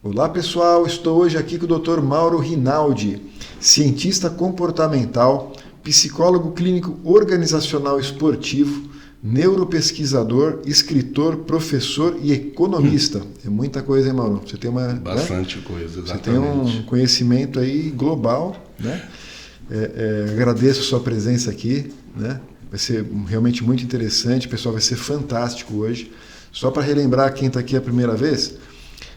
Olá pessoal, estou hoje aqui com o Dr. Mauro Rinaldi, cientista comportamental, psicólogo clínico organizacional esportivo, neuropesquisador, escritor, professor e economista. É muita coisa, hein, Mauro? Você tem bastante coisa, exatamente. Você tem um conhecimento aí global, né? Agradeço a sua presença aqui, né? Vai ser realmente muito interessante, pessoal, vai ser fantástico hoje. Só para relembrar quem está aqui a primeira vez,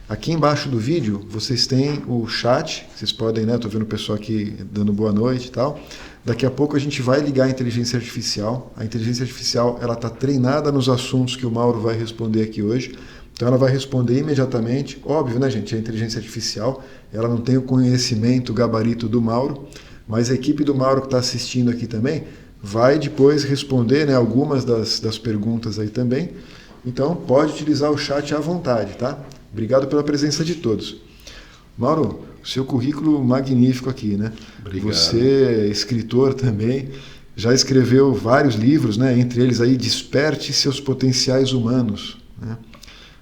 aqui embaixo do vídeo vocês têm o chat, vocês podem, né? Estou vendo o pessoal aqui dando boa noite e tal. Daqui a pouco a gente vai ligar a inteligência artificial. A inteligência artificial ela está treinada nos assuntos que o Mauro vai responder aqui hoje. Então ela vai responder imediatamente. Óbvio, né, gente? A inteligência artificial ela não tem o conhecimento, o gabarito do Mauro, mas a equipe do Mauro que está assistindo aqui também vai depois responder, né, algumas das perguntas aí também. Então pode utilizar o chat à vontade, tá? Obrigado pela presença de todos. Mauro, seu currículo magnífico aqui, né? Obrigado. Você é escritor também, já escreveu vários livros, né? Entre eles aí Desperte Seus Potenciais Humanos, né?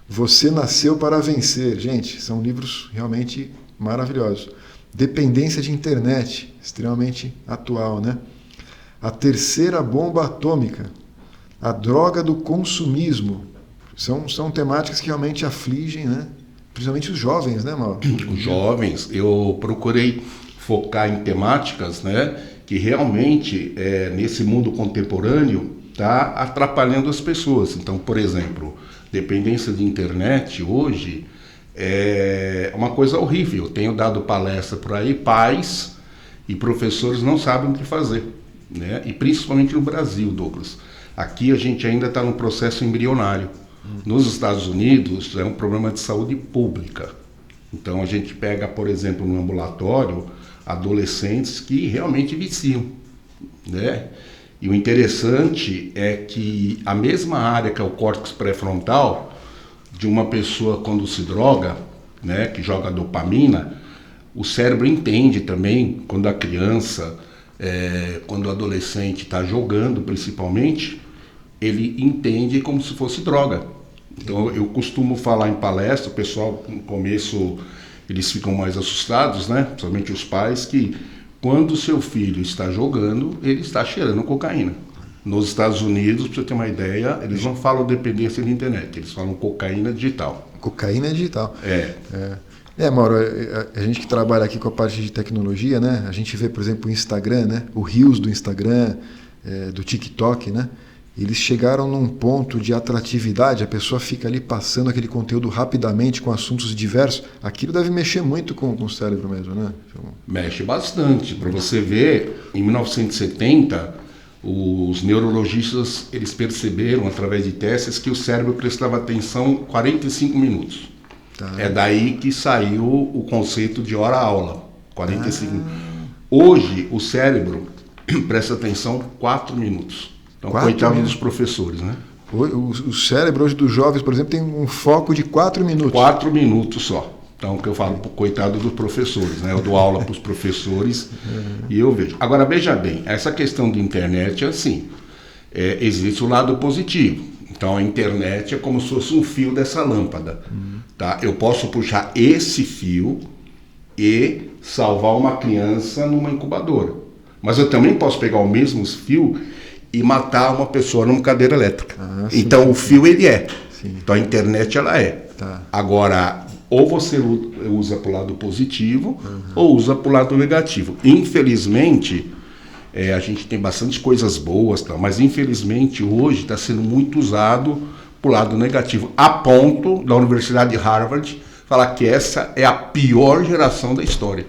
Você Nasceu para Vencer. Gente, são livros realmente maravilhosos. Dependência de Internet, extremamente atual, né? A Terceira Bomba Atômica, a Droga do Consumismo. São temáticas que realmente afligem, né? Principalmente os jovens, né, Mauro? Os jovens, eu procurei focar em temáticas, né, que realmente, nesse mundo contemporâneo, está atrapalhando as pessoas. Então, por exemplo, dependência de internet hoje é uma coisa horrível. Eu tenho dado palestra por aí, pais e professores não sabem o que fazer, né? E principalmente no Brasil, Douglas. Aqui a gente ainda está no processo embrionário. Nos Estados Unidos é um problema de saúde pública. Então a gente pega, por exemplo, no ambulatório, adolescentes que realmente viciam, né? E o interessante é que a mesma área que é o córtex pré-frontal de uma pessoa quando se droga, né, que joga dopamina, o cérebro entende também quando a criança, quando o adolescente está jogando principalmente, ele entende como se fosse droga. Então eu costumo falar em palestra, o pessoal no começo eles ficam mais assustados, né? Principalmente os pais, que quando o seu filho está jogando, ele está cheirando cocaína. Nos Estados Unidos, para você ter uma ideia, eles não falam dependência de internet, eles falam cocaína digital. Cocaína digital. Mauro, a gente que trabalha aqui com a parte de tecnologia, né? A gente vê, por exemplo, o Instagram, né? O Reels do Instagram, do TikTok, né? Eles chegaram num ponto de atratividade, a pessoa fica ali passando aquele conteúdo rapidamente com assuntos diversos. Aquilo deve mexer muito com o cérebro mesmo, né? Mexe bastante. Para você ver, em 1970, os neurologistas eles perceberam, através de testes, que o cérebro prestava atenção 45 minutos. Tá. É daí que saiu o conceito de hora-aula, 45 minutos. Hoje, o cérebro presta atenção 4 minutos. Então, coitado dos professores, né? O cérebro hoje dos jovens, por exemplo, tem um foco de 4 minutos. 4 minutos só. Então, o que eu falo, coitado dos professores, né? Eu dou aula para os professores e eu vejo. Agora, veja bem, essa questão de internet é assim, existe o lado positivo. Então, a internet é como se fosse um fio dessa lâmpada. Tá? Eu posso puxar esse fio e salvar uma criança numa incubadora. Mas eu também posso pegar o mesmo fio e matar uma pessoa numa cadeira elétrica. Então, o fio, ele é. Sim. Então, a internet, ela é. Tá. Agora, ou você usa para o lado positivo, ou usa para o lado negativo. Infelizmente, a gente tem bastante coisas boas, tá? Mas, infelizmente, hoje está sendo muito usado para o lado negativo. A ponto da Universidade de Harvard falar que essa é a pior geração da história.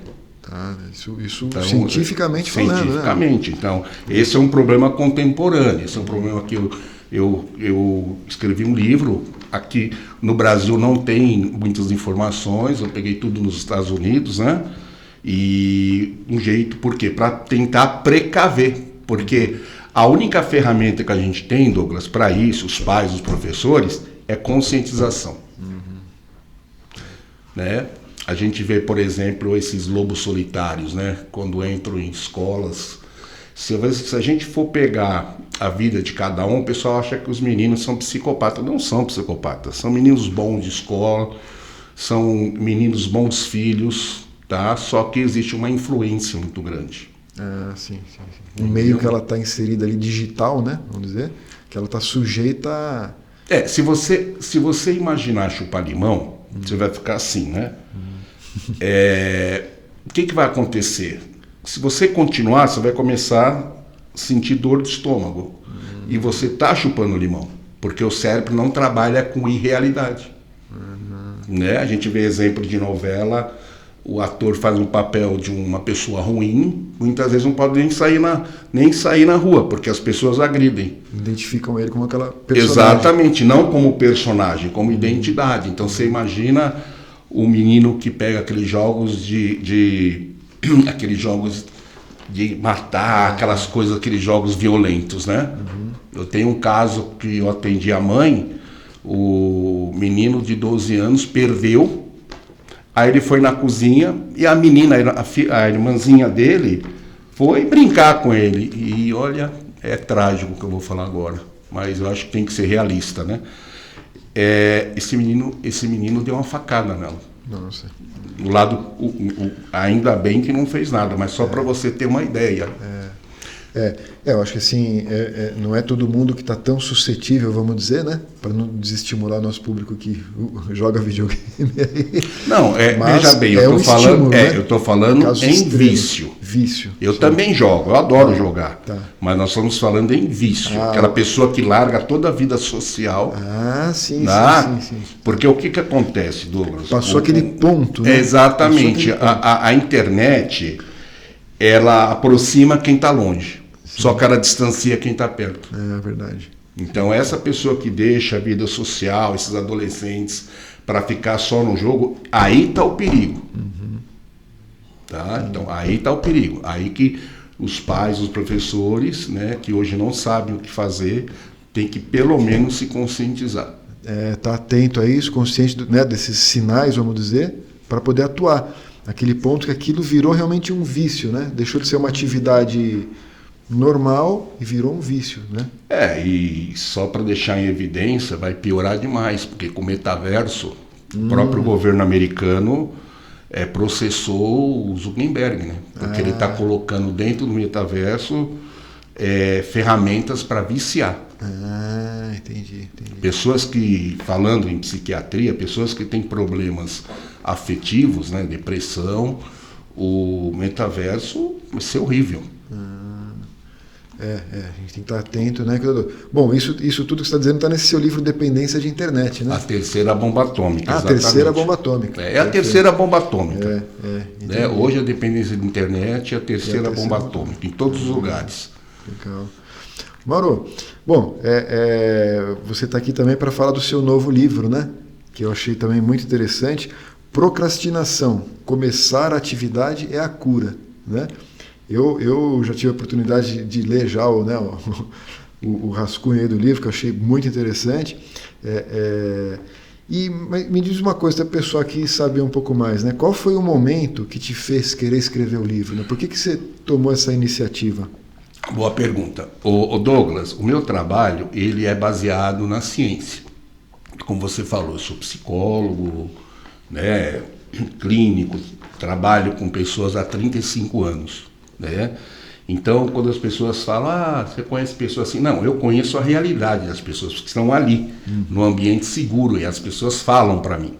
Isso então, cientificamente falando, cientificamente, né? Então, esse é um problema contemporâneo, esse é um problema que eu escrevi um livro, aqui no Brasil não tem muitas informações, eu peguei tudo nos Estados Unidos, né? E um jeito, por quê? Para tentar precaver, porque a única ferramenta que a gente tem, Douglas, para isso, os pais, os professores, é conscientização. Né? A gente vê, por exemplo, esses lobos solitários, né? Quando entram em escolas. Se a gente for pegar a vida de cada um, o pessoal acha que os meninos são psicopatas. Não são psicopatas, são meninos bons de escola, são meninos bons filhos, tá? Só que existe uma influência muito grande. Sim. Um meio que ela está inserida ali, digital, né? Vamos dizer, que ela está sujeita a... Se você imaginar chupar limão, você vai ficar assim, né? O que vai acontecer? Se você continuar, você vai começar a sentir dor de estômago. E você está chupando limão, porque o cérebro não trabalha com irrealidade. Né? A gente vê exemplo de novela, o ator faz um papel de uma pessoa ruim, muitas vezes não pode nem sair na rua, porque as pessoas agridem. Identificam ele como aquela personagem. Exatamente, não como personagem, como identidade. Então você imagina o menino que pega aqueles jogos aqueles jogos de matar, aquelas coisas, aqueles jogos violentos, né? Eu tenho um caso que eu atendi a mãe, o menino de 12 anos perdeu, aí ele foi na cozinha e a menina, a irmãzinha dele, foi brincar com ele. E olha, é trágico o que eu vou falar agora, mas eu acho que tem que ser realista, né? Esse menino deu uma facada nela. Nossa. Do lado, ainda bem que não fez nada, mas só para você ter uma ideia. Eu acho que assim, não é todo mundo que está tão suscetível, vamos dizer, né? Para não desestimular o nosso público que joga videogame aí. Não, veja bem, eu estou falando em extremo. Vício. Eu também jogo, eu adoro jogar. Tá. Mas nós estamos falando em vício. Aquela pessoa que larga toda a vida social. Sim. Porque o que acontece, Douglas? Passou aquele ponto, né? Exatamente. A internet, ela aproxima quem está longe. Só que ela distancia quem está perto. É verdade. Então, essa pessoa que deixa a vida social, esses adolescentes, para ficar só no jogo, aí está o perigo. Tá? Então, aí está o perigo. Aí que os pais, os professores, né, que hoje não sabem o que fazer, tem que pelo menos se conscientizar. Tá atento a isso, consciente desses sinais, vamos dizer, para poder atuar. Aquele ponto que aquilo virou realmente um vício, né? Deixou de ser uma atividade normal e virou um vício, né? E só para deixar em evidência, vai piorar demais, porque com o metaverso, o próprio governo americano processou o Zuckerberg, né? Porque ele está colocando dentro do metaverso ferramentas para viciar. Entendi. Pessoas que, falando em psiquiatria, pessoas que têm problemas afetivos, né, depressão, o metaverso vai ser horrível. A gente tem que estar atento, né, cuidador? Bom, isso tudo que você está dizendo está nesse seu livro Dependência de Internet, né? A terceira bomba atômica, exatamente. A terceira bomba atômica. A terceira bomba atômica. Hoje a dependência de internet é a terceira bomba atômica, em todos os lugares. Legal. Mauro, bom, você está aqui também para falar do seu novo livro, né? Que eu achei também muito interessante. Procrastinação. Começar a atividade é a cura, né? Eu já tive a oportunidade de ler já o rascunho aí do livro, que eu achei muito interessante. E me diz uma coisa, para o pessoal aqui saber um pouco mais, né? Qual foi o momento que te fez querer escrever o livro? Né? Por que você tomou essa iniciativa? Boa pergunta. O Douglas, o meu trabalho ele é baseado na ciência. Como você falou, eu sou psicólogo, né, clínico, trabalho com pessoas há 35 anos. Né? Então, quando as pessoas falam, você conhece pessoas assim? Não, eu conheço a realidade das pessoas que estão ali, no ambiente seguro, e as pessoas falam para mim.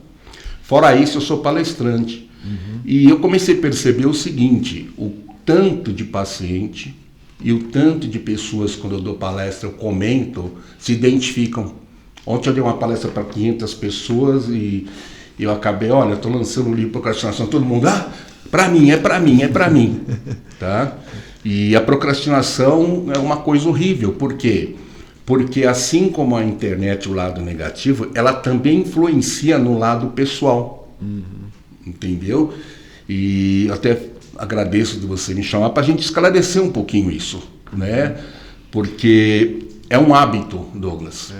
Fora isso, eu sou palestrante. E eu comecei a perceber o seguinte, o tanto de paciente e o tanto de pessoas, quando eu dou palestra, eu comento, se identificam. Ontem eu dei uma palestra para 500 pessoas e eu acabei, estou lançando um livro de procrastinação, todo mundo, para mim, é para mim. Tá? E a procrastinação é uma coisa horrível. Por quê? Porque assim como a internet, o lado negativo, ela também influencia no lado pessoal. Entendeu? E até agradeço de você me chamar para a gente esclarecer um pouquinho isso, né? Porque é um hábito, Douglas.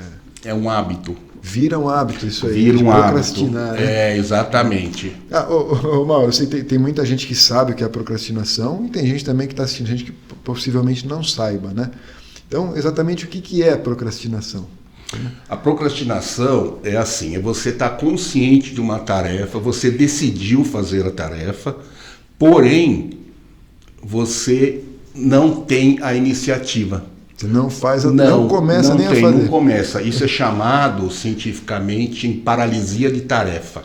É um hábito. Vira um hábito isso aí. Vira um procrastinar, hábito. Né? Exatamente. Mauro, eu sei que tem muita gente que sabe o que é a procrastinação e tem gente também que está assistindo, gente que possivelmente não saiba, né? Então, exatamente o que é a procrastinação? A procrastinação é assim, é você estar consciente de uma tarefa, você decidiu fazer a tarefa, porém, você não tem a iniciativa. Você não faz, não começa nem a fazer. Não começa. Isso é chamado cientificamente em paralisia de tarefa.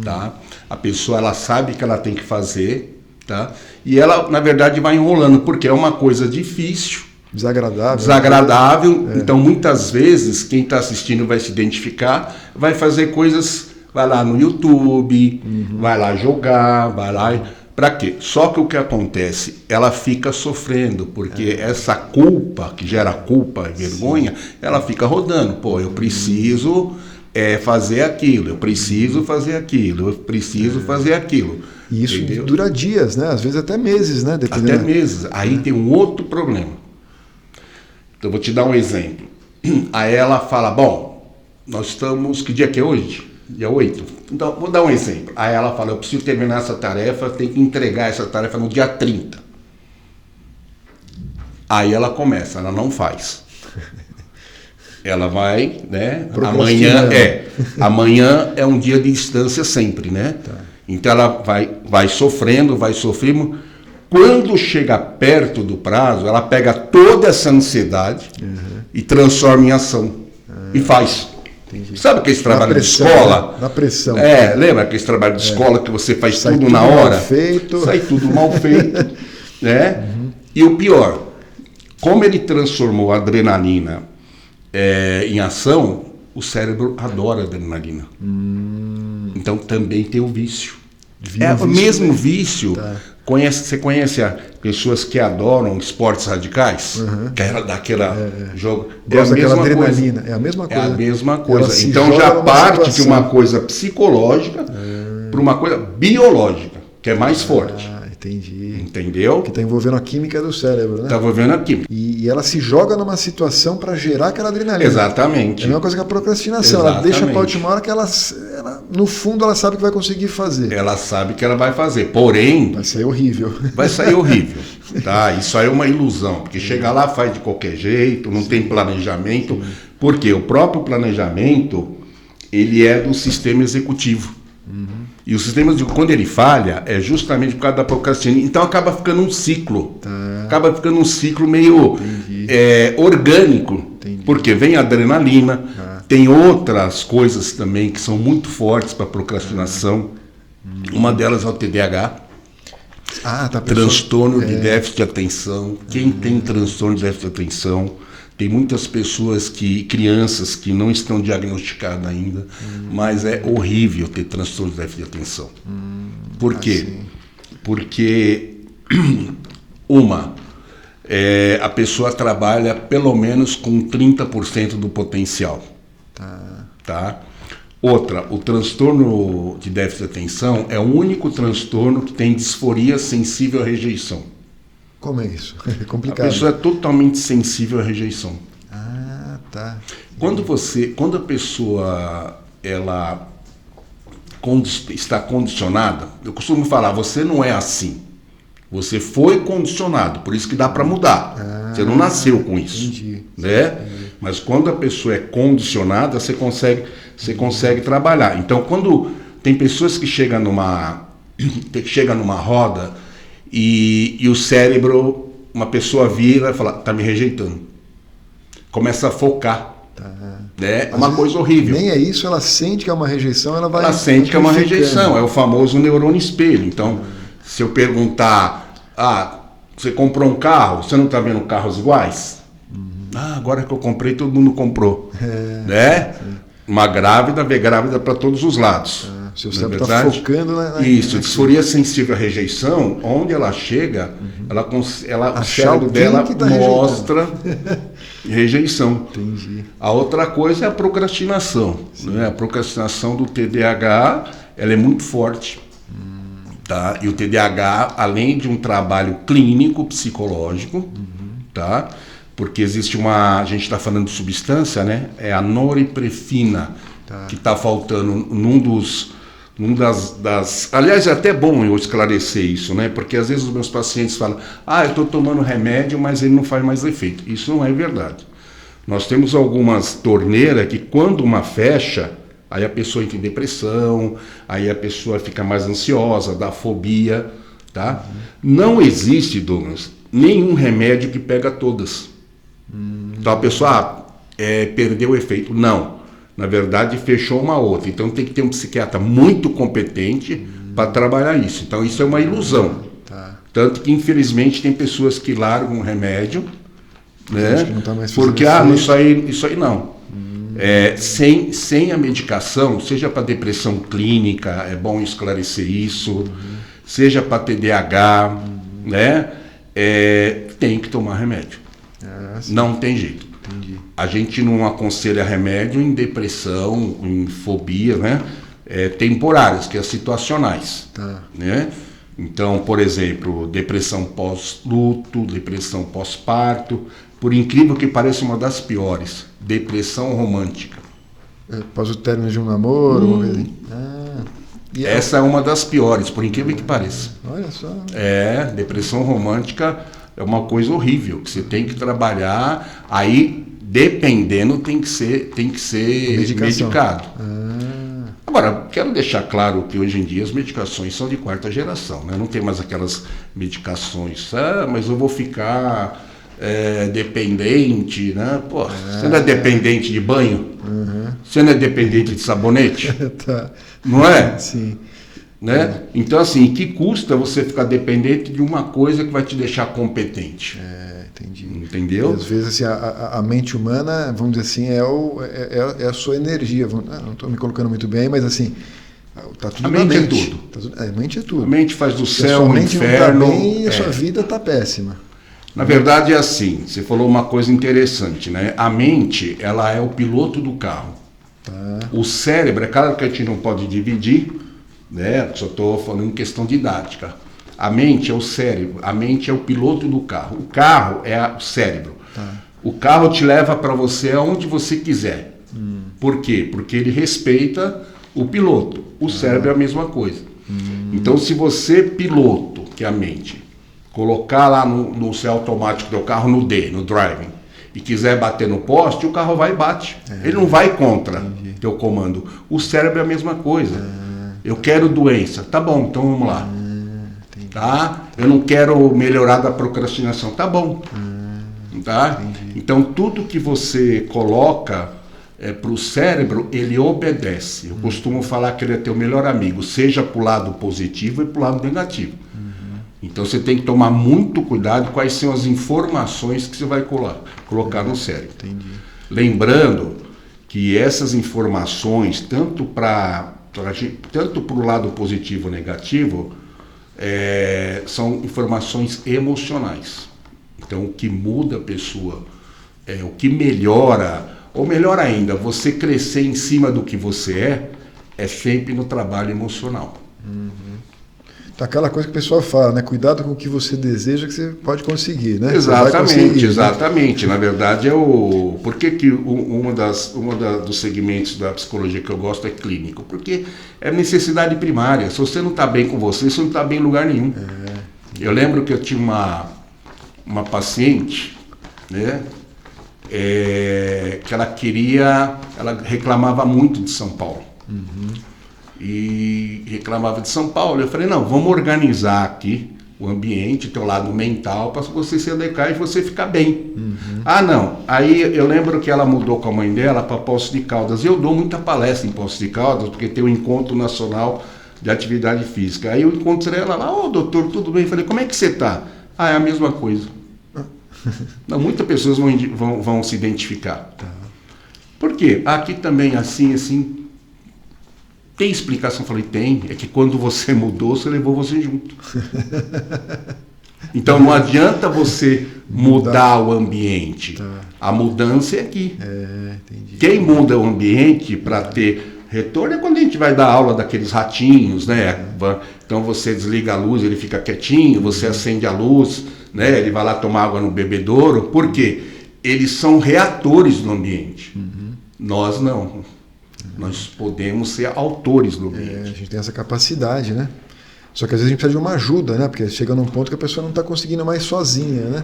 Tá? A pessoa ela sabe que ela tem que fazer, tá? E ela, na verdade, vai enrolando, porque é uma coisa difícil. Desagradável. Então, muitas vezes, quem está assistindo vai se identificar, vai fazer coisas, vai lá no YouTube, vai lá jogar, vai lá... Para quê? Só que o que acontece? Ela fica sofrendo, porque essa culpa, que gera culpa e vergonha, ela fica rodando. Pô, eu preciso fazer aquilo, eu preciso fazer aquilo, eu preciso fazer aquilo. E isso dura dias, né? Às vezes até meses, né? Até meses. Aí tem um outro problema. Então, eu vou te dar um exemplo. Aí ela fala, bom, nós estamos... Que dia que é hoje? Dia 8. Então, vou dar um exemplo. Aí ela fala, eu preciso terminar essa tarefa, tenho que entregar essa tarefa no dia 30. Aí ela começa, ela não faz. Ela vai, né? Amanhã é um dia de distância sempre, né? Tá. Então ela vai sofrendo. Quando chega perto do prazo, ela pega toda essa ansiedade e transforma em ação. E faz. Entendi. Sabe aquele trabalho de escola? Na pressão. Lembra aquele trabalho de escola que você faz tudo na hora? Sai tudo mal feito. Né? E o pior, como ele transformou a adrenalina em ação, o cérebro adora a adrenalina. Então também tem o vício. O mesmo vício. Tá. Você conhece pessoas que adoram esportes radicais? Que ela dá aquela jogo. Gosta daquela adrenalina. É a mesma coisa. É a mesma coisa. Então já parte de uma coisa psicológica para uma coisa biológica, que é mais forte. Entendi. Entendeu? Que está envolvendo a química do cérebro, né? Está envolvendo a química. E ela se joga numa situação para gerar aquela adrenalina. Exatamente. É a mesma coisa que a procrastinação. Exatamente. Ela deixa para a última hora que ela, no fundo, ela sabe que vai conseguir fazer. Ela sabe que ela vai fazer. Porém... Vai sair horrível. Vai sair horrível. Tá? Isso aí é uma ilusão. Porque chega lá, faz de qualquer jeito, não tem planejamento. Porque o próprio planejamento, ele é do sistema executivo. E o sistema, quando ele falha, é justamente por causa da procrastinação. Então acaba ficando um ciclo. Acaba ficando um ciclo meio orgânico. Entendi. Porque vem a adrenalina, tem outras coisas também que são muito fortes para a procrastinação. Uma delas é o TDAH. Transtorno de déficit de atenção. Quem tem transtorno de déficit de atenção... Tem muitas pessoas, crianças que não estão diagnosticadas ainda, mas é horrível ter transtorno de déficit de atenção. Por quê? Porque, a pessoa trabalha pelo menos com 30% do potencial. Tá? Outra, o transtorno de déficit de atenção é o único transtorno que tem disforia sensível à rejeição. Como é isso? É complicado. A pessoa é totalmente sensível à rejeição. Tá. Quando a pessoa ela está condicionada, eu costumo falar, você não é assim. Você foi condicionado, por isso que dá para mudar. Você não nasceu com isso. Entendi. Né? Mas quando a pessoa é condicionada, você consegue trabalhar. Então, quando tem pessoas que chegam numa roda e o cérebro, uma pessoa vira e fala, tá me rejeitando. Começa a focar. É uma coisa horrível. Nem é isso, ela sente que é uma rejeição, ela sente que é uma rejeição, é o famoso neurônio espelho. Então, se eu perguntar, você comprou um carro, você não está vendo carros iguais? Agora que eu comprei, todo mundo comprou. Né? Uma grávida vê grávida para todos os lados. Seu cérebro está focando Isso, disforia sensível à rejeição, onde ela chega, o cérebro dela mostra rejeição. Entendi. A outra coisa é a procrastinação. Né? A procrastinação do TDAH, ela é muito forte. Tá? E o TDAH, além de um trabalho clínico, psicológico, tá? Porque existe a gente está falando de substância, né? É a norepinefrina, que está faltando aliás, é até bom eu esclarecer isso, né? Porque às vezes os meus pacientes falam, eu estou tomando remédio, mas ele não faz mais efeito. Isso não é verdade. Nós temos algumas torneiras que quando uma fecha, aí a pessoa entra em depressão, aí a pessoa fica mais ansiosa, dá fobia, tá? Não existe, Douglas, nenhum remédio que pega todas. Então a pessoa perdeu o efeito. Não. Na verdade, fechou uma outra. Então tem que ter um psiquiatra muito competente para trabalhar isso. Então isso é uma ilusão. Tá. Tanto que, infelizmente, tem pessoas que largam o remédio, né? Não tá mais Porque isso aí não. Sem a medicação, seja para depressão clínica, é bom esclarecer isso, seja para TDAH, né? Tem que tomar remédio. Não tem jeito. Entendi. A gente não aconselha remédio em depressão, em fobia, né? Temporárias, que é situacionais. Tá. Né? Então, por exemplo, depressão pós-luto, depressão pós-parto, por incrível que pareça, uma das piores, depressão romântica. Após o término de um namoro, uma vez. Essa é uma das piores, por incrível que pareça. Olha só. Depressão romântica é uma coisa horrível, que você tem que trabalhar, aí, dependendo, tem que ser medicado. Agora, quero deixar claro que hoje em dia as medicações são de quarta geração, né? Não tem mais aquelas medicações, mas eu vou ficar dependente, né? Pô, você não é dependente de banho? Você não é dependente de sabonete? Tá. Não é? Sim. Né? Então, assim, que custa você ficar dependente de uma coisa que vai te deixar competente? Entendi. Entendeu? E às vezes assim, a mente humana, vamos dizer assim, é a sua energia. Não estou me colocando muito bem, mas assim, tá tudo a na mente mente. É tudo. A mente é tudo. A mente faz do Se a céu sua o mente inferno. não tá bem, a sua vida está péssima. Na verdade é assim, você falou uma coisa interessante, né? A mente, ela é o piloto do carro. Tá. O cérebro, é claro que a gente não pode dividir, né? Só estou falando em questão didática. A mente é o cérebro, a mente é o piloto do carro. O carro é o cérebro. Tá. O carro te leva para você aonde você quiser. Por quê? Porque ele respeita o piloto. O cérebro é a mesma coisa. Então, se você, piloto, que é a mente, colocar lá no céu automático do carro no D, no driving, e quiser bater no poste, o carro vai e bate. Ele não vai contra teu comando. O cérebro é a mesma coisa. Eu quero doença. Tá bom, então vamos lá. Tá? Eu não quero melhorar da procrastinação. Tá bom. Tá? Então, tudo que você coloca para o cérebro, ele obedece. Eu costumo falar que ele é teu melhor amigo, seja para o lado positivo e para o lado negativo. Então, você tem que tomar muito cuidado quais são as informações que você vai colocar no cérebro. Entendi. Lembrando que essas informações, tanto para o lado positivo ou negativo, são informações emocionais. Então, o que muda a pessoa, o que melhora, ou melhor ainda, você crescer em cima do que você é sempre no trabalho emocional. Tá aquela coisa que o pessoal fala, né? Cuidado com o que você deseja que você pode conseguir, né? Exatamente, exatamente. Né? Na verdade, por que dos segmentos da psicologia que eu gosto é clínico? Porque é necessidade primária. Se você não está bem com você não está bem em lugar nenhum. Eu lembro que eu tinha uma paciente, né? Que ela reclamava muito de São Paulo. E reclamava de São Paulo. Eu falei, não, vamos organizar aqui o ambiente, teu lado mental, para você se adequar e você ficar bem. Ah, não. Aí eu lembro que ela mudou com a mãe dela para Poços de Caldas. Eu dou muita palestra em Poços de Caldas, porque tem o Encontro Nacional de Atividade Física. Aí eu encontrei ela lá, doutor, tudo bem? Eu falei, como é que você está? É a mesma coisa. Não, muitas pessoas vão se identificar. Por quê? Aqui também, assim... Tem explicação? Eu falei, tem. É que quando você mudou, você levou você junto. Então não adianta você mudar o ambiente. A mudança é aqui. Entendi. Quem muda o ambiente para ter retorno é quando a gente vai dar aula daqueles ratinhos, né? Então você desliga a luz, ele fica quietinho, você acende a luz, né? Ele vai lá tomar água no bebedouro. Por quê? Eles são reatores do ambiente. Nós não. Nós podemos ser autores do ambiente. A gente tem essa capacidade, né? Só que às vezes a gente precisa de uma ajuda, né? Porque chega num ponto que a pessoa não está conseguindo mais sozinha, né?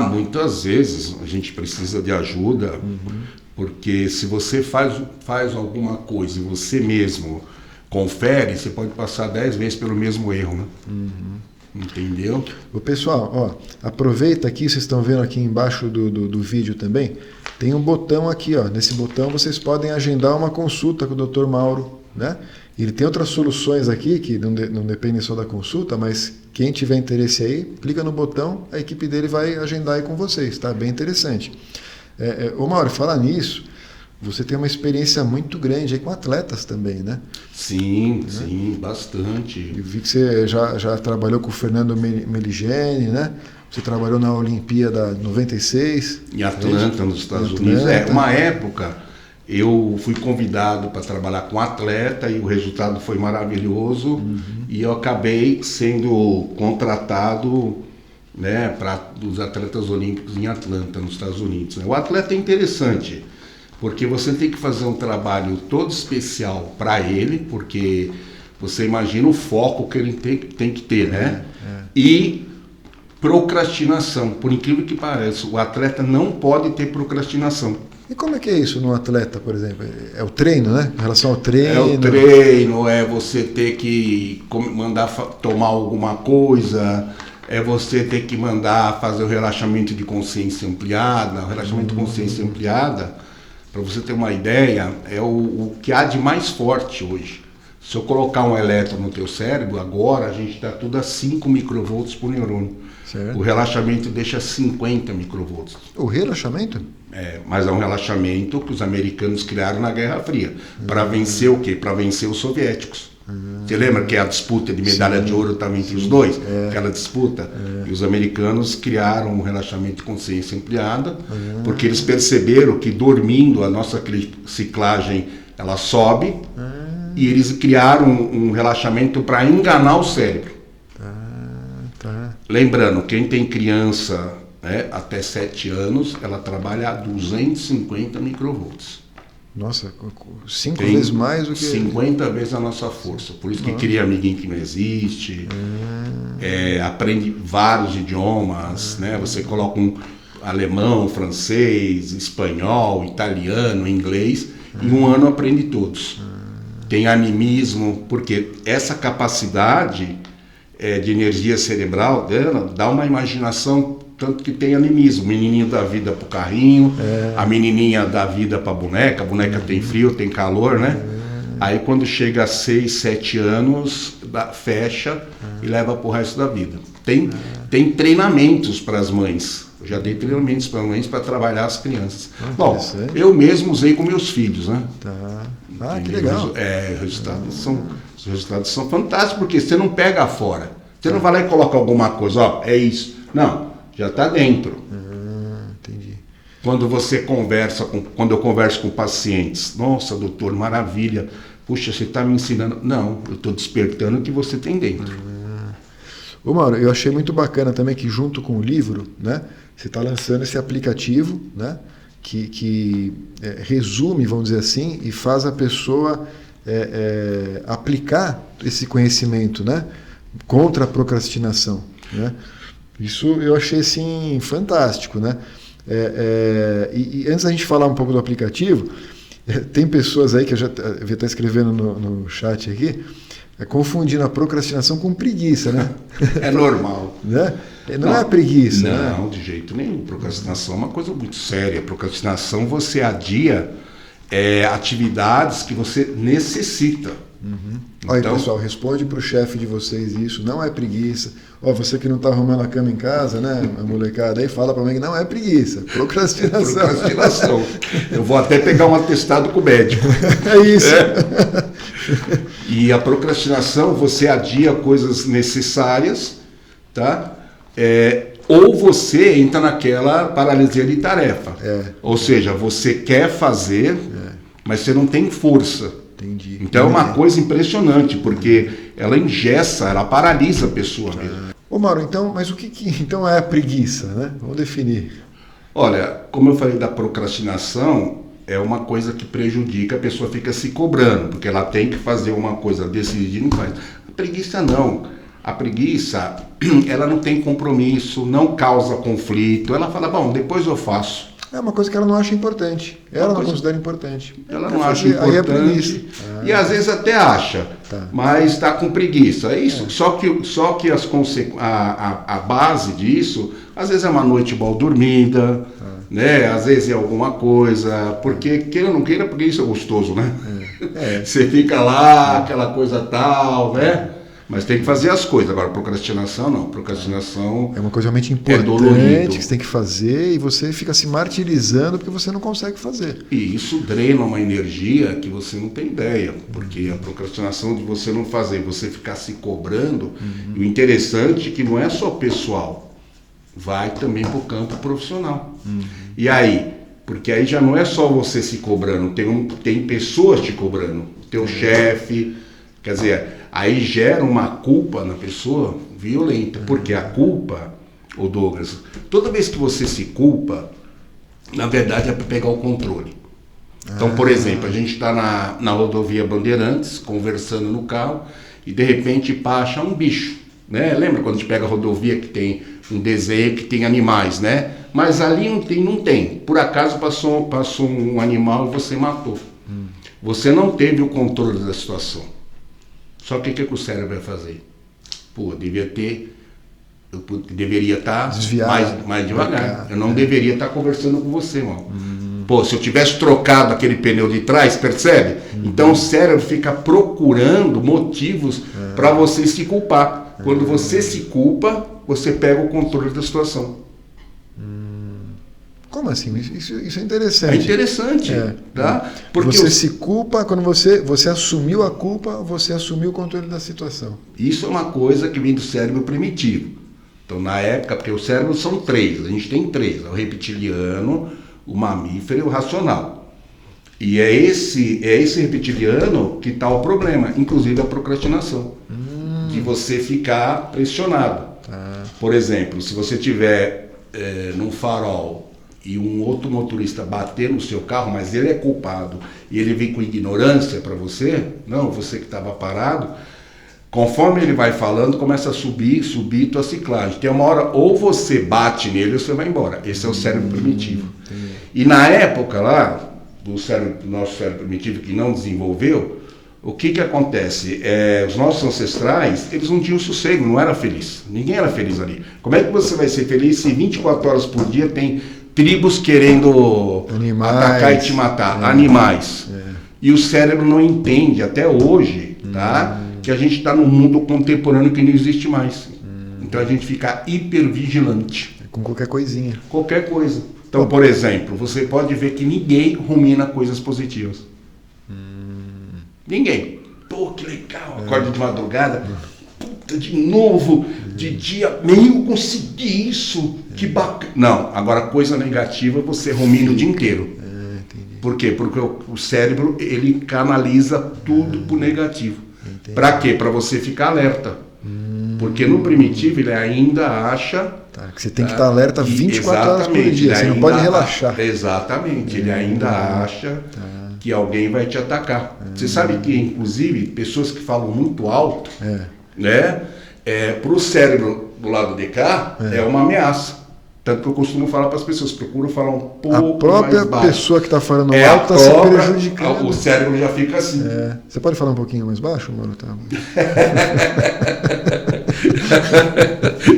Muitas vezes a gente precisa de ajuda, porque se você faz alguma coisa e você mesmo confere, você pode passar 10 vezes pelo mesmo erro, né? Entendeu? O pessoal, ó, aproveita aqui, vocês estão vendo aqui embaixo do vídeo também, tem um botão aqui, ó. Nesse botão vocês podem agendar uma consulta com o Dr. Mauro, né? Ele tem outras soluções aqui que não dependem só da consulta, mas quem tiver interesse aí, clica no botão, a equipe dele vai agendar aí com vocês, tá? Bem interessante. Ô Mauro, falar nisso, você tem uma experiência muito grande aí com atletas também, né? Sim, sim, bastante. Eu vi que você já trabalhou com o Fernando Meligeni, né? Você trabalhou na Olimpíada 96. Em Atlanta, nos Estados Unidos. Uma época eu fui convidado para trabalhar com atleta e o resultado foi maravilhoso. E eu acabei sendo contratado, né, para os atletas olímpicos em Atlanta, nos Estados Unidos. O atleta é interessante, porque você tem que fazer um trabalho todo especial para ele, porque você imagina o foco que ele tem que ter, né? E procrastinação, por incrível que pareça, o atleta não pode ter procrastinação. E como é que é isso no atleta, por exemplo? É o treino, né? Em relação ao treino? É o treino, é você ter que mandar tomar alguma coisa, é você ter que mandar fazer o relaxamento de consciência ampliada. O relaxamento de consciência ampliada, para você ter uma ideia, é o que há de mais forte hoje. Se eu colocar um elétron no teu cérebro, agora a gente está tudo a 5 microvolts por neurônio. Certo. O relaxamento deixa 50 microvolts. O relaxamento? Mas é um relaxamento que os americanos criaram na Guerra Fria. Para vencer o quê? Para vencer os soviéticos. Você lembra que a disputa de medalha de ouro estava entre os dois? Aquela disputa? E os americanos criaram um relaxamento de consciência ampliada, porque eles perceberam que dormindo a nossa ciclagem ela sobe, e eles criaram um relaxamento para enganar o cérebro. Lembrando, quem tem criança, né, até 7 anos, ela trabalha a 250 microvolts. Nossa, 5 vezes mais do que... 50 vezes a nossa força. Por isso que cria amiguinho que não existe, aprende vários idiomas, né? Você coloca um alemão, francês, espanhol, italiano, inglês, em um ano aprende todos. Tem animismo, porque essa capacidade de energia cerebral dela dá uma imaginação, tanto que tem animismo. O menininho dá vida pro carrinho, a menininha dá vida pra boneca, a boneca tem frio, tem calor, né? Aí quando chega a 6, 7 anos, fecha e leva pro resto da vida. Tem treinamentos para as mães. Eu já dei treinamentos para mães para trabalhar as crianças. Bom, eu mesmo usei com meus filhos, né? Que legal. Os resultados são fantásticos, porque você não pega fora. Você não vai lá e coloca alguma coisa, é isso. Não, já está dentro. Entendi. Quando eu converso com pacientes, nossa, doutor, maravilha, puxa, você está me ensinando. Não, eu estou despertando o que você tem dentro. Ô Mauro, eu achei muito bacana também que junto com o livro, né, você está lançando esse aplicativo, né, que resume, vamos dizer assim, e faz a pessoa aplicar esse conhecimento, né, contra a procrastinação, né? Isso eu achei assim fantástico, né? E antes da gente falar um pouco do aplicativo, tem pessoas aí que eu já vi estar escrevendo no chat aqui, confundindo a procrastinação com preguiça, né? É normal. Né? Não é a preguiça. Não, né? De jeito nenhum. Procrastinação é uma coisa muito séria. Procrastinação, você adia atividades que você necessita. Olha, Então, pessoal, responde para o chefe de vocês isso, não é preguiça. Você que não está arrumando a cama em casa, né, a molecada aí, fala para mim que não é preguiça, procrastinação. Procrastinação. Eu vou até pegar um atestado com o médico. É isso. E a procrastinação, você adia coisas necessárias, tá? Ou você entra naquela paralisia de tarefa. Ou seja, você quer fazer, mas você não tem força. Entendi. Então é uma coisa impressionante, porque ela engessa, ela paralisa a pessoa mesmo. Ô Mauro, então, mas o que então é a preguiça, né? Vamos definir. Olha, como eu falei da procrastinação, é uma coisa que prejudica, a pessoa fica se cobrando, porque ela tem que fazer uma coisa decidida e não faz. A preguiça não. A preguiça, ela não tem compromisso, não causa conflito. Ela fala, bom, depois eu faço. É uma coisa que ela não acha importante. Ela não considera importante. Ela não acha importante. E às vezes até acha, mas está com preguiça. É isso. Só que a base disso, às vezes é uma noite mal dormida, né? Às vezes é alguma coisa, porque queira ou não queira, porque isso é gostoso, né? Você fica lá, aquela coisa tal, né? Mas tem que fazer as coisas. Agora, procrastinação não. Procrastinação é uma coisa realmente importante que você tem que fazer e você fica se martirizando porque você não consegue fazer. E isso drena uma energia que você não tem ideia. Porque a procrastinação de você não fazer, você ficar se cobrando, e o interessante é que não é só pessoal, vai também para o campo profissional. E aí? Porque aí já não é só você se cobrando, tem pessoas te cobrando. Teu chefe, quer dizer... Aí gera uma culpa na pessoa violenta, porque a culpa, ô Douglas, toda vez que você se culpa, na verdade é para pegar o controle. Então, por exemplo, a gente está na rodovia Bandeirantes, conversando no carro, e de repente passa um bicho, né? Lembra quando a gente pega a rodovia que tem um desenho que tem animais, né? Mas ali não tem. Por acaso passou um animal e você matou. Você não teve o controle da situação. Só que o que o cérebro vai fazer? Pô, eu deveria estar mais devagar. Eu não deveria estar conversando com você, mal. Pô, se eu tivesse trocado aquele pneu de trás, percebe? Então o cérebro fica procurando motivos para você se culpar. Quando você se culpa, você pega o controle da situação. Como assim? Isso é interessante. É interessante, tá? Porque você se culpa, quando você assumiu a culpa, você assumiu o controle da situação. Isso é uma coisa que vem do cérebro primitivo. Então, na época, porque o cérebro são três, a gente tem três, o reptiliano, o mamífero e o racional. E é esse reptiliano que está o problema, inclusive a procrastinação, de você ficar pressionado. Por exemplo, se você tiver num farol e um outro motorista bater no seu carro, mas ele é culpado e ele vem com ignorância para você, não, você que estava parado, conforme ele vai falando, começa a subir tua ciclagem. Tem uma hora, ou você bate nele ou você vai embora. Esse é o cérebro primitivo. E na época lá, do nosso cérebro primitivo que não desenvolveu, o que acontece? Os nossos ancestrais, eles não tinham sossego, não era feliz. Ninguém era feliz ali. Como é que você vai ser feliz se 24 horas por dia tem tribos querendo atacar e te matar? Animais. E o cérebro não entende, até hoje, tá? Que a gente está num mundo contemporâneo que não existe mais. Então a gente fica hipervigilante. Com qualquer coisinha. Qualquer coisa. Então, por exemplo, você pode ver que ninguém rumina coisas positivas. Ninguém. Pô, que legal, acorda de madrugada, puta, de novo, de dia, eu consegui isso, que bacana. Não, agora coisa negativa você rumina o dia inteiro. Por quê? Porque o cérebro, ele canaliza tudo pro negativo. Para quê? Para você ficar alerta. Porque no primitivo ele ainda acha... que você tem que estar alerta 24 horas por dia, você não pode relaxar. Exatamente, ele ainda acha que alguém vai te atacar. Você sabe que, inclusive, pessoas que falam muito alto, né, para o cérebro do lado de cá, é uma ameaça. Tanto que eu costumo falar para as pessoas, procuro falar um pouco mais baixo. A própria pessoa que está falando alto está se prejudicando. O cérebro já fica assim. Você pode falar um pouquinho mais baixo, mano? Tá.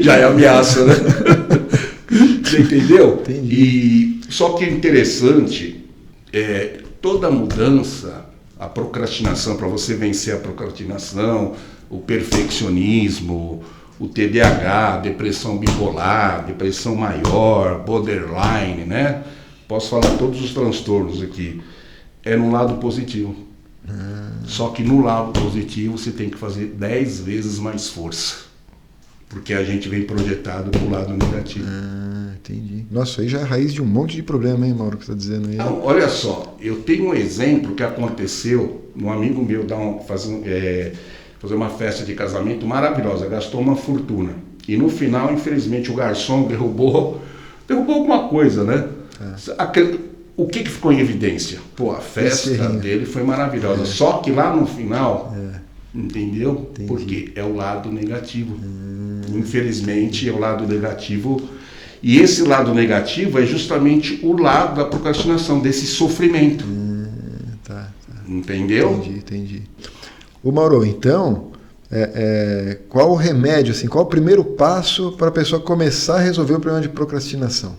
Já é ameaça, né? Você entendeu? Entendi. E só que é interessante, toda mudança, a procrastinação, para você vencer a procrastinação, o perfeccionismo, o TDAH, depressão bipolar, depressão maior, borderline, né? Posso falar todos os transtornos aqui. É no lado positivo. Só que no lado positivo você tem que fazer 10 vezes mais força. Porque a gente vem projetado pro lado negativo. Entendi. Nossa, aí já é a raiz de um monte de problema, hein, Mauro, que você está dizendo aí. Não, olha só, eu tenho um exemplo que aconteceu, um amigo meu fazer uma festa de casamento maravilhosa, gastou uma fortuna. E no final, infelizmente, o garçom derrubou alguma coisa, né? o que ficou em evidência? Pô, a festa dele foi maravilhosa. Só que lá no final, entendeu? Entendi. Porque é o lado negativo. Infelizmente, é o lado negativo. E esse lado negativo é justamente o lado da procrastinação, desse sofrimento. Tá. Entendeu? Entendi. Ô Mauro, então, qual o remédio, assim, qual o primeiro passo para a pessoa começar a resolver o problema de procrastinação?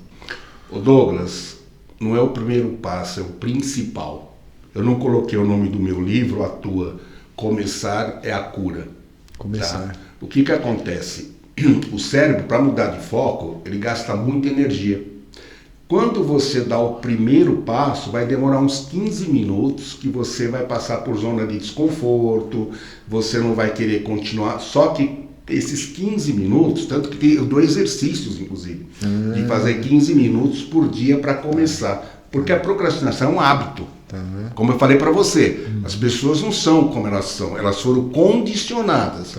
Ô Douglas, não é o primeiro passo, é o principal. Eu não coloquei o nome do meu livro à toa. Começar é a cura. Começar. Tá? O que acontece? O cérebro, para mudar de foco, ele gasta muita energia. Quando você dá o primeiro passo, vai demorar uns 15 minutos que você vai passar por zona de desconforto, você não vai querer continuar. Só que esses 15 minutos, tanto que eu dou exercícios, inclusive, de fazer 15 minutos por dia para começar. Porque a procrastinação é um hábito. Como eu falei para você, as pessoas não são como elas são, elas foram condicionadas.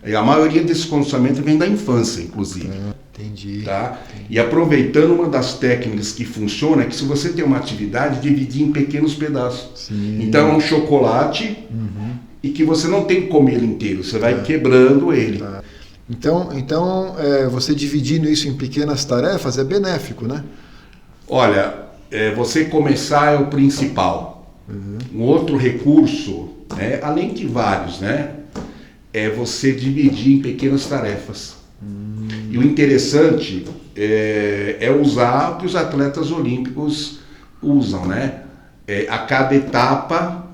E a maioria desse condicionamento vem da infância, inclusive. Entendi. Tá? E aproveitando, uma das técnicas que funciona é que se você tem uma atividade, dividir em pequenos pedaços. Sim. Então é um chocolate e que você não tem que comer ele inteiro, você vai quebrando ele. Tá. Então você dividindo isso em pequenas tarefas é benéfico, né? Olha, você começar é o principal. Um outro recurso, né, além de vários, né, é você dividir em pequenas tarefas. E o interessante é usar o que os atletas olímpicos usam, né? A cada etapa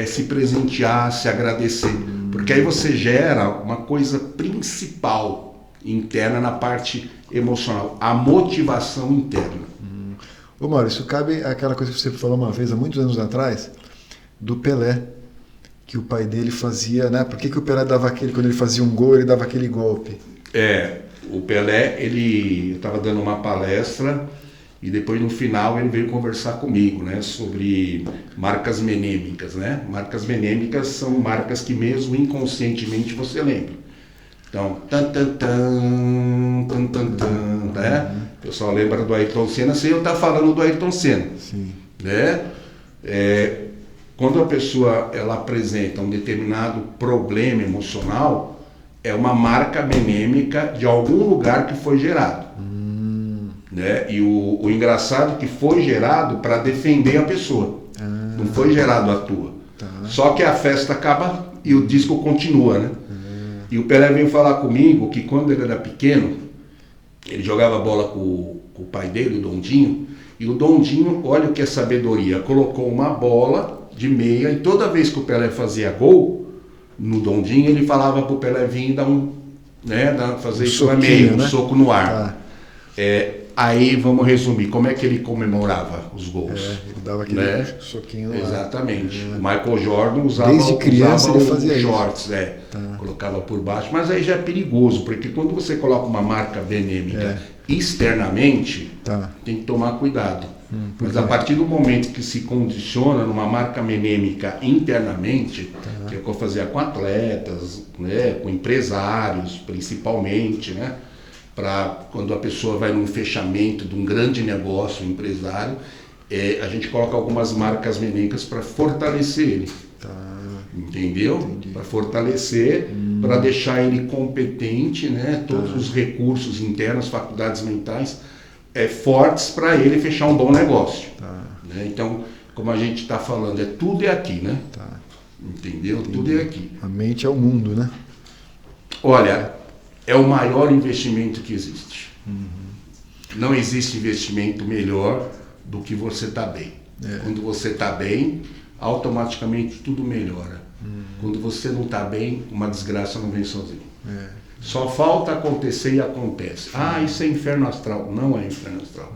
se presentear, se agradecer. Porque aí você gera uma coisa principal interna na parte emocional, a motivação interna. Ô Mauro, isso cabe àquela coisa que você falou uma vez, há muitos anos atrás, do Pelé, que o pai dele fazia, né? Por que o Pelé dava quando ele fazia um gol, ele dava aquele golpe? O Pelé, eu estava dando uma palestra e depois no final ele veio conversar comigo, né, sobre marcas menêmicas, né? Marcas menêmicas são marcas que mesmo inconscientemente você lembra. Então, né? O pessoal lembra do Ayrton Senna sem eu estar falando do Ayrton Senna. Sim. Né? Quando a pessoa ela apresenta um determinado problema emocional, é uma marca menêmica de algum lugar que foi gerado. Né? E o engraçado é que foi gerado para defender a pessoa. Não foi gerado à toa. Tá. Só que a festa acaba e o disco continua, né? E o Pelé veio falar comigo que quando ele era pequeno, ele jogava bola com o pai dele, o Dondinho, e o Dondinho, olha o que é sabedoria, colocou uma bola de meia e toda vez que o Pelé fazia gol, no Dondinho, ele falava pro Pelé vir dar fazer isso na meia, um soco no ar. Tá. Aí vamos resumir, como é que ele comemorava os gols? Ele dava aquele soquinho lá. Exatamente. O Michael Jordan usava, desde criança ele fazia shorts, Tá. colocava por baixo, mas aí já é perigoso, porque quando você coloca uma marca benêmica externamente, tem que tomar cuidado. Mas a partir do momento que se condiciona numa marca menêmica internamente, que é o que eu fazia com atletas, né, com empresários principalmente, né, para quando a pessoa vai num fechamento de um grande negócio, um empresário, a gente coloca algumas marcas menêmicas para fortalecer ele. Entendeu? Para fortalecer, para deixar ele competente, né, todos os recursos internos, faculdades mentais fortes para ele fechar um bom negócio. Né? Então, como a gente está falando, tudo é aqui, né? Entendeu? Entendi. Tudo é aqui. A mente é o mundo, né? Olha, é o maior investimento que existe. Não existe investimento melhor do que você estar bem. Quando você está bem, automaticamente tudo melhora. Quando você não está bem, uma desgraça não vem sozinho. Só falta acontecer e acontece. Isso é inferno astral. Não é inferno astral.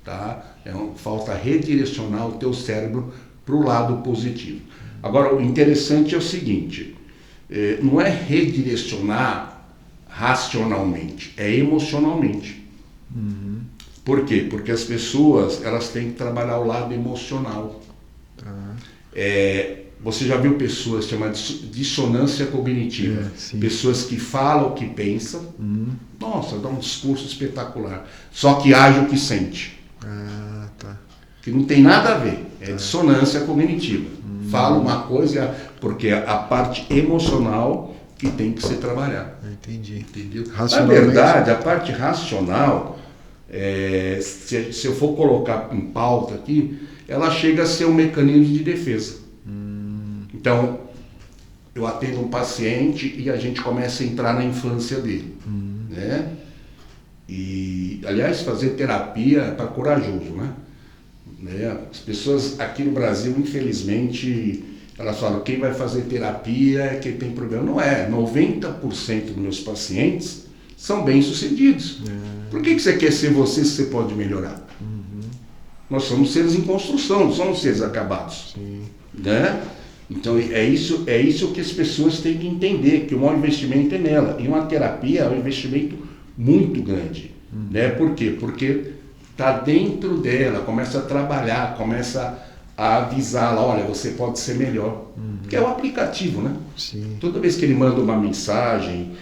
Tá? Falta redirecionar o teu cérebro para o lado positivo. Agora, o interessante é o seguinte, não é redirecionar racionalmente, é emocionalmente. Por quê? Porque as pessoas elas têm que trabalhar o lado emocional. Você já viu pessoas chamadas dissonância cognitiva, pessoas que falam o que pensam, nossa, dá um discurso espetacular, só que age o que sente. que não tem nada a ver, é dissonância cognitiva. Fala uma coisa, porque é a parte emocional que tem que ser trabalhada. Entendi. Entendeu? Na verdade, a parte racional, se eu for colocar em pauta aqui, ela chega a ser um mecanismo de defesa. Então, eu atendo um paciente e a gente começa a entrar na infância dele, né? E, aliás, fazer terapia é para corajoso, né? As pessoas aqui no Brasil, infelizmente, elas falam, quem vai fazer terapia é quem tem problema. Não é, 90% dos meus pacientes são bem-sucedidos. Por que você quer ser você se você pode melhorar? Nós somos seres em construção, não somos seres acabados. Sim. Né? Então é isso que as pessoas têm que entender, que o maior investimento é nela. E uma terapia é um investimento muito grande. Né? Por quê? Porque está dentro dela, começa a trabalhar, começa a avisá-la, olha, você pode ser melhor. Que é o aplicativo, né? Sim. Toda vez que ele manda uma mensagem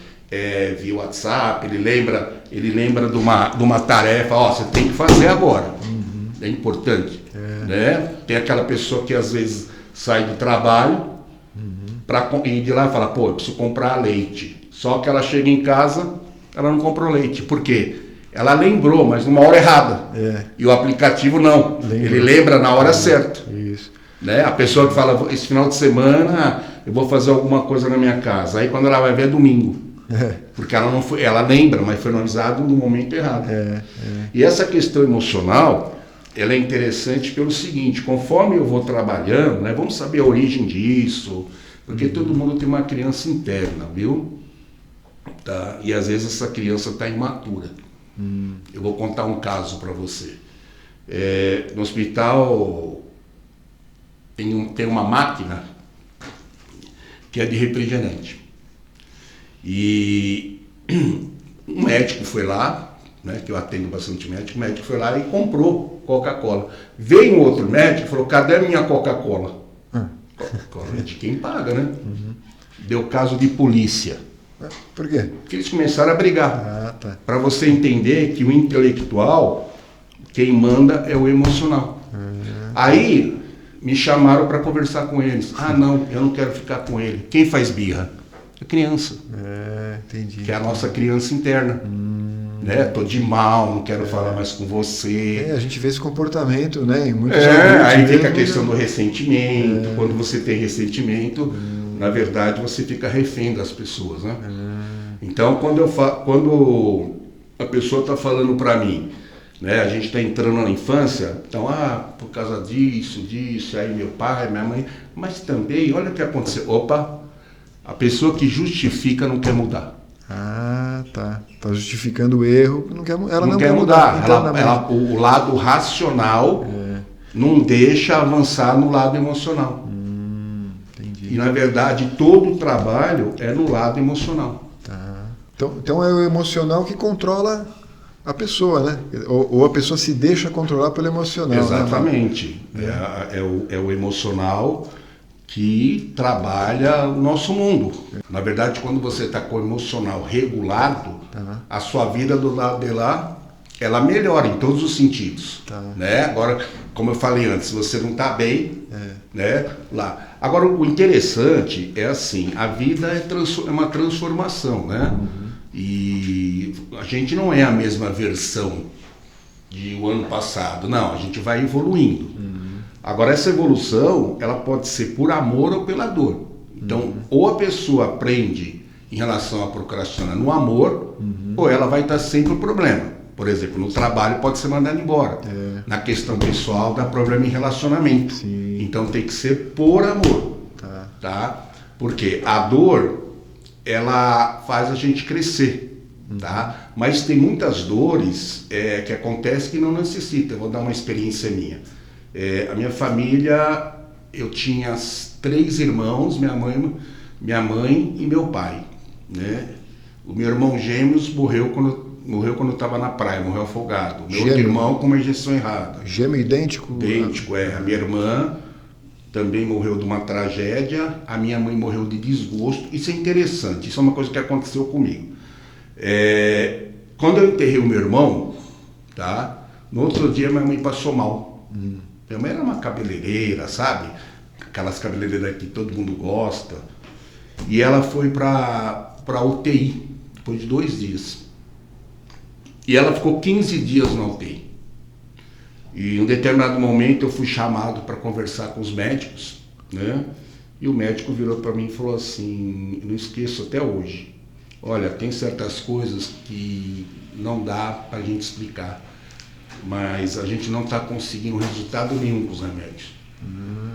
via WhatsApp, ele lembra de uma tarefa, você tem que fazer agora. É importante. Né? Tem aquela pessoa que às vezes sai do trabalho e de lá fala, eu preciso comprar leite. Só que ela chega em casa, ela não comprou leite. Por quê? Ela lembrou, mas numa hora errada. E o aplicativo não. Ele lembra na hora certa. Isso. Né? A pessoa que fala, esse final de semana eu vou fazer alguma coisa na minha casa. Aí quando ela vai ver é domingo. Porque ela não foi, ela lembra, mas foi avisado no momento errado. E essa questão emocional, ela é interessante pelo seguinte, conforme eu vou trabalhando, né, vamos saber a origem disso, porque todo mundo tem uma criança interna, viu? Tá? E às vezes essa criança está imatura. Eu vou contar um caso para você. No hospital tem uma máquina que é de refrigerante. E um médico foi lá, né, que eu atendo bastante médico, o médico foi lá e comprou Coca-Cola. Veio um outro médico e falou, cadê a minha Coca-Cola? Coca-Cola é de quem paga, né? Deu caso de polícia. Por quê? Porque eles começaram a brigar. Tá. Para você entender que o intelectual, quem manda é o emocional. Aí me chamaram para conversar com eles. Não, eu não quero ficar com ele. Quem faz birra? A criança. Entendi. Que é a nossa criança interna. Né? Tô de mal, não quero falar mais com você. A gente vê esse comportamento, né? Em muitos aí fica a questão do ressentimento. Quando você tem ressentimento, na verdade você fica refém das pessoas, né? Então quando a pessoa está falando para mim, né? A gente está entrando na infância, então por causa disso, aí meu pai, minha mãe, mas também, olha o que aconteceu. A pessoa que justifica não quer mudar. Tá. Está justificando o erro, ela não quer mudar. O lado racional não deixa avançar no lado emocional. Entendi. E na verdade todo o trabalho é no lado emocional. Tá. Então é o emocional que controla a pessoa, né? Ou a pessoa se deixa controlar pelo emocional. Exatamente. Né? É o emocional que trabalha o nosso mundo. Na verdade, quando você está com o emocional regulado, a sua vida do lado de lá, ela melhora em todos os sentidos. Né? Agora, como eu falei antes, se você não está bem, né? Lá. Agora, o interessante é assim, a vida é uma transformação, né? E a gente não é a mesma versão do ano passado, não, a gente vai evoluindo. Agora, essa evolução, ela pode ser por amor ou pela dor. Então, ou a pessoa aprende em relação a procrastinar no amor, ou ela vai estar sempre o problema. Por exemplo, no trabalho pode ser mandado embora. Na questão pessoal, dá problema em relacionamento. Sim. Então, tem que ser por amor. Tá? Porque a dor, ela faz a gente crescer. Tá? Mas tem muitas dores que acontecem que não necessitam. Eu vou dar uma experiência minha. A minha família, eu tinha 3 irmãos, minha mãe e meu pai, né? O meu irmão gêmeos morreu quando eu estava na praia, morreu afogado. O meu outro irmão com uma injeção errada. Gêmeo idêntico? Idêntico, A minha irmã também morreu de uma tragédia, a minha mãe morreu de desgosto. Isso é interessante, isso é uma coisa que aconteceu comigo. Quando eu enterrei o meu irmão, tá? No outro dia minha mãe passou mal. Minha mãe era uma cabeleireira, sabe? Aquelas cabeleireiras que todo mundo gosta. E ela foi para UTI, depois de 2 dias. E ela ficou 15 dias na UTI. E em um determinado momento eu fui chamado para conversar com os médicos, né? E o médico virou para mim e falou assim, não esqueço até hoje, olha, tem certas coisas que não dá para a gente explicar, mas a gente não está conseguindo resultado nenhum com os remédios.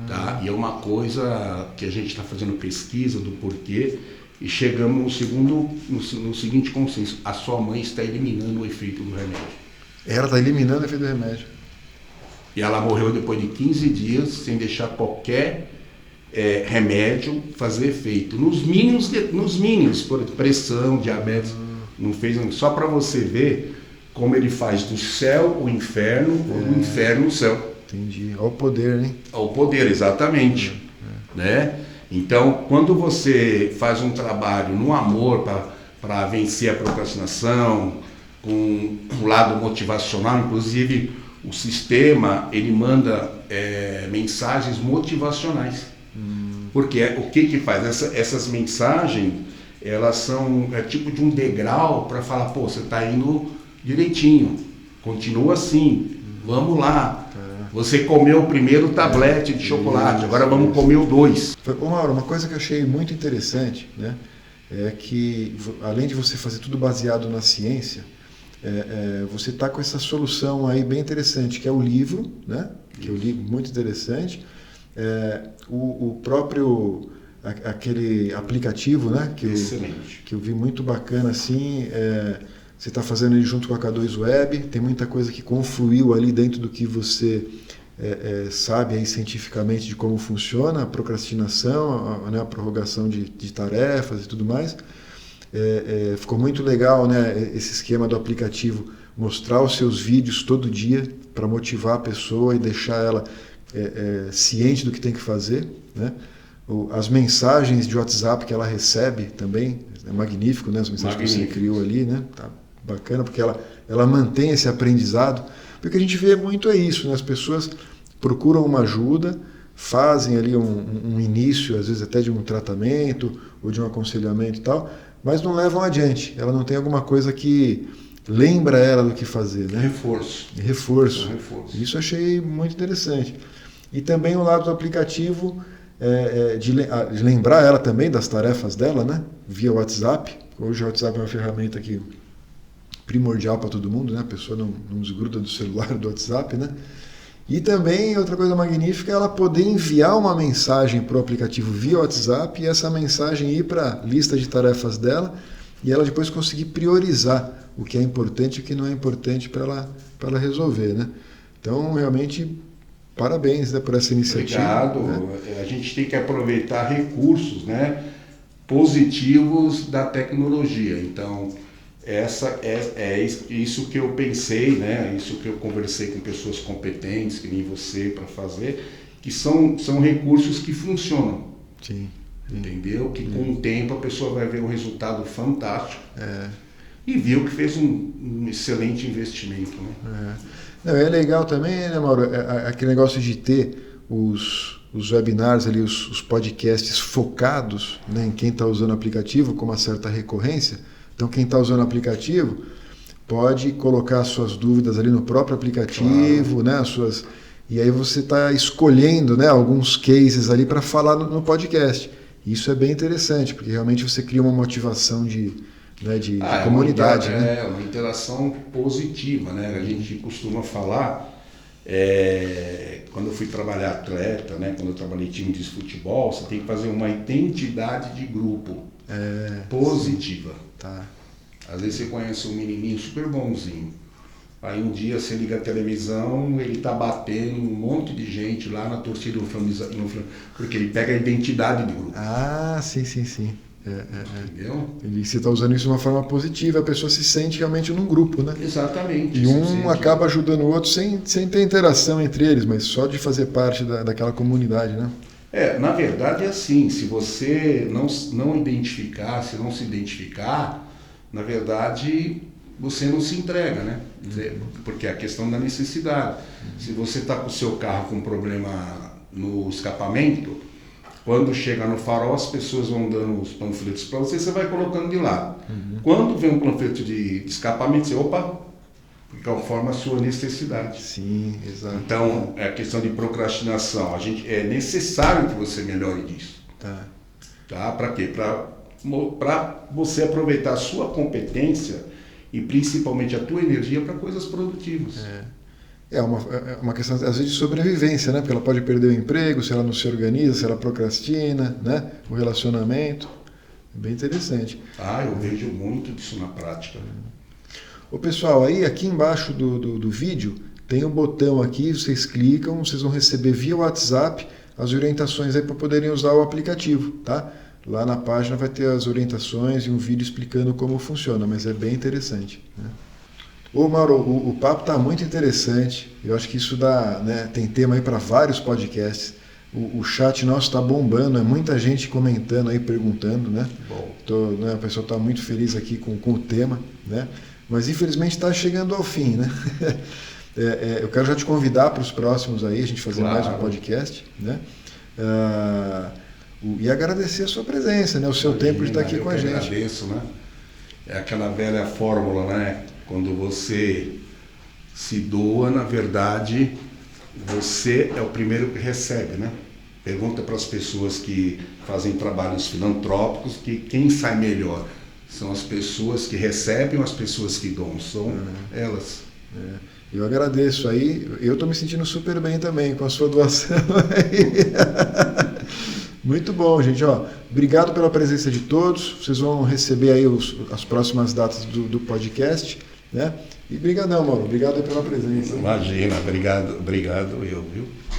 Tá? E é uma coisa que a gente está fazendo pesquisa do porquê e chegamos no seguinte consenso, a sua mãe está eliminando o efeito do remédio. Ela está eliminando o efeito do remédio. E ela morreu depois de 15 dias sem deixar qualquer remédio fazer efeito. Nos mínimos, por pressão, diabetes, não fez, só para você ver como ele faz do céu o inferno, ou do inferno o céu. Entendi. Olha o poder, né? Ao poder, exatamente. Né? Então, quando você faz um trabalho no amor para vencer a procrastinação, com um lado motivacional, inclusive o sistema ele manda mensagens motivacionais. Porque o que faz? Essas mensagens, elas são tipo de um degrau para falar, pô, você está indo direitinho, continua assim, vamos lá. Você comeu o primeiro tablete de chocolate, agora vamos comer o 2. Ô Mauro, uma coisa que eu achei muito interessante, né, é que além de você fazer tudo baseado na ciência, você está com essa solução aí bem interessante, que é o livro, né, que eu li, muito interessante, o próprio aquele aplicativo, né, que eu vi muito bacana assim, você está fazendo ele junto com a K2 Web, tem muita coisa que confluiu ali dentro do que você sabe aí cientificamente de como funciona a procrastinação, a prorrogação de tarefas e tudo mais. Ficou muito legal, né, esse esquema do aplicativo, mostrar os seus vídeos todo dia para motivar a pessoa e deixar ela ciente do que tem que fazer, né? As mensagens de WhatsApp que ela recebe também, é magnífico, né? As mensagens que você criou ali, né? Tá bacana, porque ela mantém esse aprendizado, porque a gente vê muito isso, né? As pessoas procuram uma ajuda, fazem ali um início, às vezes até de um tratamento ou de um aconselhamento e tal, mas não levam adiante. Ela não tem alguma coisa que lembra ela do que fazer, né? Reforço. Isso eu achei muito interessante. E também o lado do aplicativo, de lembrar ela também das tarefas dela, né? Via WhatsApp. Hoje o WhatsApp é uma ferramenta que primordial para todo mundo, né? A pessoa não desgruda do celular, do WhatsApp, né? E também, outra coisa magnífica, é ela poder enviar uma mensagem para o aplicativo via WhatsApp e essa mensagem ir para a lista de tarefas dela e ela depois conseguir priorizar o que é importante e o que não é importante para ela resolver, né? Então, realmente, parabéns, né, por essa iniciativa. Obrigado. Né? A gente tem que aproveitar recursos, né, positivos da tecnologia. Então, isso que eu pensei, né, isso que eu conversei com pessoas competentes, que nem você, para fazer, que são recursos que funcionam. Sim. Entendeu? Que com o tempo a pessoa vai ver um resultado fantástico. E viu que fez um excelente investimento. Né? Não, é legal também, né, Mauro, aquele negócio de ter os webinars ali, os podcasts focados, né, em quem está usando o aplicativo com uma certa recorrência. Então quem está usando o aplicativo pode colocar suas dúvidas ali no próprio aplicativo, claro. Né, e aí você está escolhendo, né, alguns cases ali para falar no podcast. Isso é bem interessante, porque realmente você cria uma motivação de comunidade. Uma interação positiva, né? A gente costuma falar, quando eu fui trabalhar atleta, né? Quando eu trabalhei em time de futebol, você tem que fazer uma identidade de grupo positiva. Tá. Às vezes você conhece um menininho super bonzinho, aí um dia você liga a televisão, ele tá batendo um monte de gente lá na torcida do Flamengo, porque ele pega a identidade de grupo. Ah, sim. Entendeu? E você está usando isso de uma forma positiva, a pessoa se sente realmente num grupo, né? Exatamente. E um acaba ajudando o outro sem ter interação entre eles, mas só de fazer parte daquela comunidade, né? Na verdade é assim, se você não identificar, se não se identificar, na verdade você não se entrega, né? Porque é a questão da necessidade. Se você está com o seu carro com problema no escapamento, quando chega no farol, as pessoas vão dando os panfletos para você, você vai colocando de lado. Quando vem um panfleto de escapamento, você, opa, conforme a sua necessidade. Sim, exato. Então, é a questão de procrastinação. É necessário que você melhore disso. Tá? Para quê? Para você aproveitar a sua competência e principalmente a tua energia para coisas produtivas. É uma questão, às vezes, de sobrevivência, né? Porque ela pode perder o emprego, se ela não se organiza, se ela procrastina, né? O relacionamento. É bem interessante. Eu vejo muito disso na prática. Ô pessoal, aí aqui embaixo do vídeo tem um botão aqui, vocês clicam, vocês vão receber via WhatsApp as orientações aí para poderem usar o aplicativo, tá? Lá na página vai ter as orientações e um vídeo explicando como funciona, mas é bem interessante, né? Ô Mauro, o papo está muito interessante, eu acho que isso dá, né, tem tema aí para vários podcasts, o chat nosso está bombando, é muita gente comentando aí, perguntando, né? Né, o pessoal está muito feliz aqui com o tema, né? Mas infelizmente está chegando ao fim, né? Eu quero já te convidar para os próximos aí, a gente fazer mais um podcast, né? E agradecer a sua presença, né? O seu tempo de estar aqui com a gente. Eu agradeço, né? É aquela velha fórmula, né? Quando você se doa, na verdade, você é o primeiro que recebe, né? Pergunta para as pessoas que fazem trabalhos filantrópicos que quem sai melhor são as pessoas que recebem ou as pessoas que doam? São elas. Eu agradeço aí. Eu estou me sentindo super bem também com a sua doação aí. Muito bom, gente. Obrigado pela presença de todos. Vocês vão receber aí as próximas datas do podcast, né? E brigadão, Mauro. Obrigado aí pela presença. Imagina, obrigado eu, viu?